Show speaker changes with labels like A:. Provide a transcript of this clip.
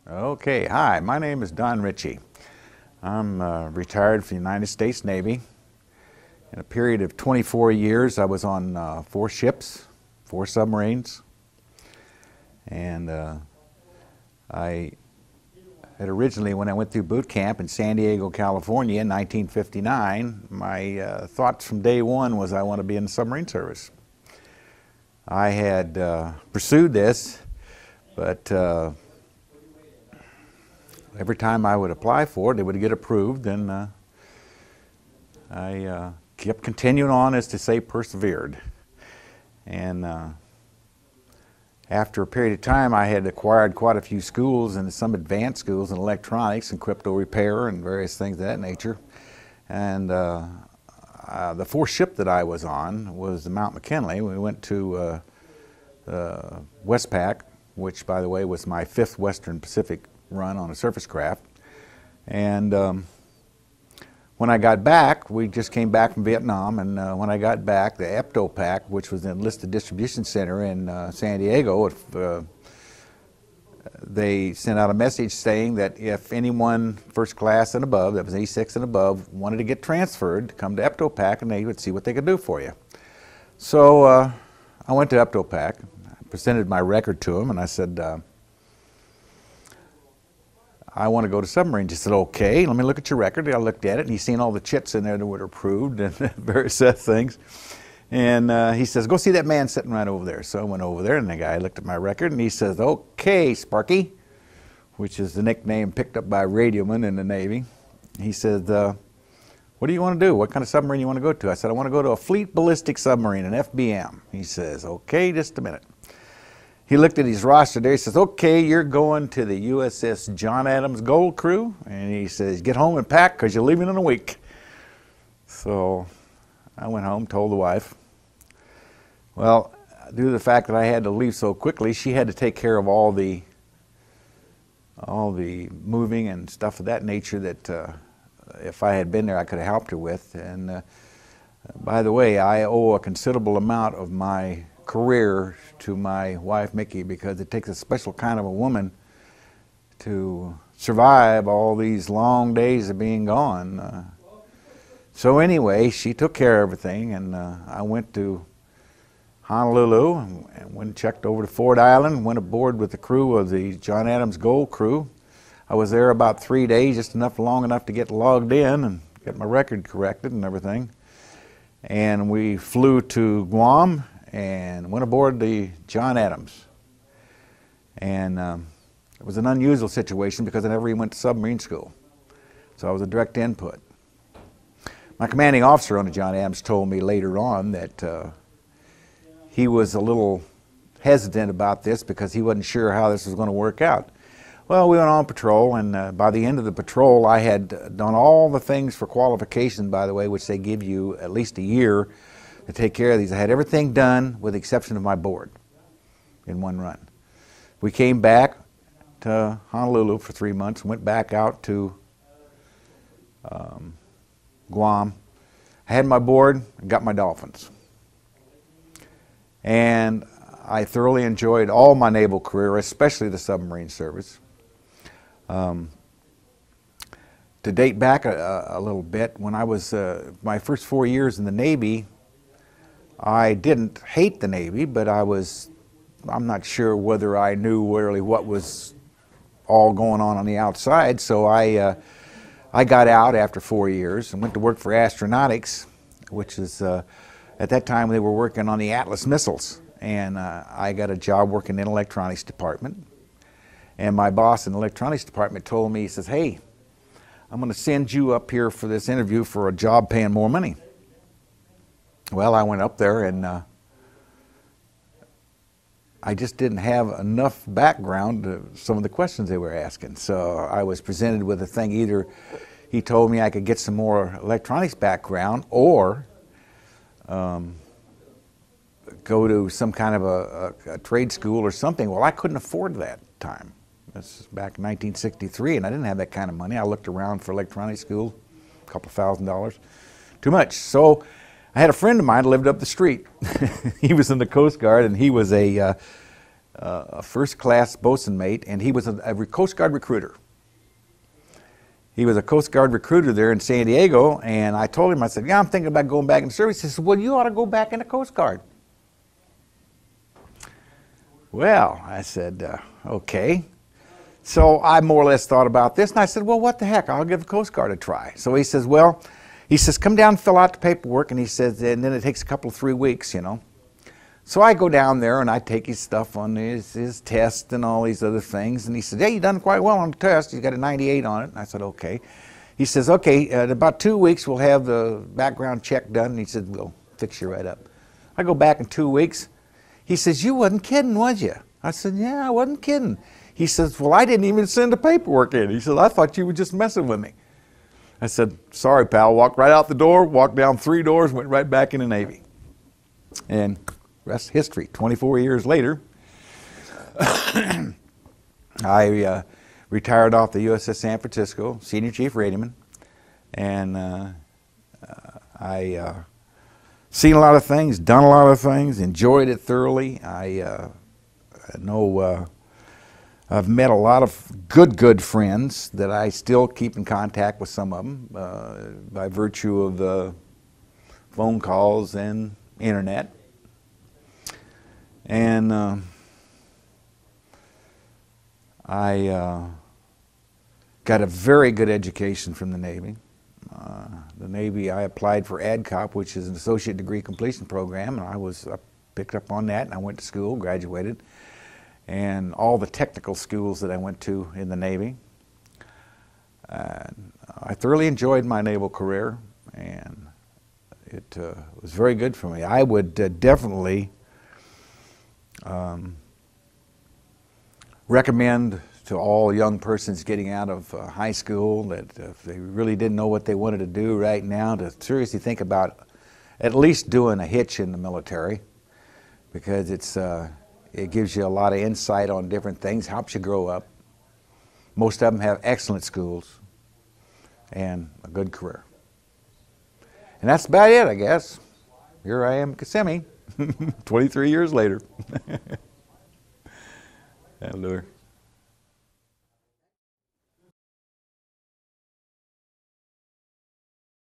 A: Okay, hi, my name is Don Richie. I'm retired from the United States Navy. In a period of 24 years, I was on 4 ships, 4 submarines, and I had originally, when I went through boot camp in San Diego, California in 1959, my thoughts from day one was I want to be in the submarine service. I had pursued this, but every time I would apply for it, it would get approved, and I kept continuing on, as to say, persevered. And after a period of time, I had acquired quite a few schools, and some advanced schools in electronics and crypto repair and various things of that nature. And the 4th ship that I was on was the Mount McKinley. We went to Westpac, which, by the way, was my 5th Western Pacific run on a surface craft. And when I got back, we just came back from Vietnam, and when I got back, the EPTOPAC, which was the Enlisted Distribution Center in San Diego, they sent out a message saying that if anyone first class and above, that was E6 and above, wanted to get transferred, to come to EPTOPAC, and they would see what they could do for you. So I went to EPTOPAC, presented my record to them, and I said, I want to go to submarines. He said, okay, let me look at your record. I looked at it, and he's seen all the chits in there that were approved and various things. And he says, go see that man sitting right over there. So I went over there, and the guy looked at my record, and he says, okay, Sparky, which is the nickname picked up by radioman in the Navy. He says, what do you want to do? What kind of submarine you want to go to? I said, I want to go to a fleet ballistic submarine, an FBM. He says, okay, just a minute. He looked at his roster there. He says, okay, you're going to the USS John Adams Gold Crew. And he says, get home and pack because you're leaving in a week. So I went home, told the wife. Well, due to the fact that I had to leave so quickly, she had to take care of all the moving and stuff of that nature that if I had been there, I could have helped her with. And by the way, I owe a considerable amount of my career to my wife Mickey, because it takes a special kind of a woman to survive all these long days of being gone. So anyway, she took care of everything, and I went to Honolulu and went and checked over to Ford Island, went aboard with the crew of the John Adams Gold Crew. I was there about 3 days, just long enough to get logged in and get my record corrected and everything. And we flew to Guam and went aboard the John Adams. And it was an unusual situation because I never even went to submarine school. So I was a direct input. My commanding officer on the John Adams told me later on that he was a little hesitant about this because he wasn't sure how this was going to work out. Well, we went on patrol, and by the end of the patrol, I had done all the things for qualification, by the way, which they give you at least a year to take care of these. I had everything done with the exception of my board in one run. We came back to Honolulu for 3 months, went back out to Guam. I had my board and got my dolphins. And I thoroughly enjoyed all my naval career, especially the submarine service. To date back a little bit, when I was my first 4 years in the Navy, I didn't hate the Navy, but I'm not sure whether I knew really what was all going on the outside. So I got out after 4 years and went to work for Astronautics, which is, at that time they were working on the Atlas missiles. And I got a job working in electronics department. And my boss in the electronics department told me, he says, hey, I'm going to send you up here for this interview for a job paying more money. Well, I went up there, and I just didn't have enough background to some of the questions they were asking. So I was presented with a thing. Either he told me I could get some more electronics background, or go to some kind of a trade school or something. Well, I couldn't afford that time. That's back in 1963, and I didn't have that kind of money. I looked around for electronics school, a couple $1,000. Too much. So I had a friend of mine who lived up the street. He was in the Coast Guard, and he was a a first-class bosun mate, and he was a Coast Guard recruiter. He was a Coast Guard recruiter there in San Diego, and I told him, I said, yeah, I'm thinking about going back in the service. He said, well, you ought to go back in the Coast Guard. Well, I said, okay. So I more or less thought about this, and I said, well, what the heck, I'll give the Coast Guard a try. So he says, well, he says, come down and fill out the paperwork, and he says, and then it takes a couple of 3 weeks, you know. So I go down there, and I take his stuff on his test and all these other things, and he said, hey, you done quite well on the test. You got a 98 on it. And I said, okay. He says, okay, in about 2 weeks, we'll have the background check done, and he said, we'll fix you right up. I go back in 2 weeks. He says, you wasn't kidding, was you? I said, yeah, I wasn't kidding. He says, well, I didn't even send the paperwork in. He said, I thought you were just messing with me. I said, sorry, pal. Walked right out the door, walked down 3 doors, went right back in the Navy. And rest history. 24 years later, I retired off the USS San Francisco, Senior Chief Radioman, and I seen a lot of things, done a lot of things, enjoyed it thoroughly. I know I've met a lot of good friends that I still keep in contact with, some of them by virtue of the phone calls and internet. And I got a very good education from the Navy. The Navy, I applied for ADCOP, which is an associate degree completion program, and I picked up on that, and I went to school, graduated, and all the technical schools that I went to in the Navy. I thoroughly enjoyed my naval career, and it was very good for me. I would definitely recommend to all young persons getting out of high school that if they really didn't know what they wanted to do right now, to seriously think about at least doing a hitch in the military, because it gives you a lot of insight on different things, helps you grow up. Most of them have excellent schools and a good career. And that's about it, I guess. Here I am, Kissimmee, 23 years later. Hallelujah.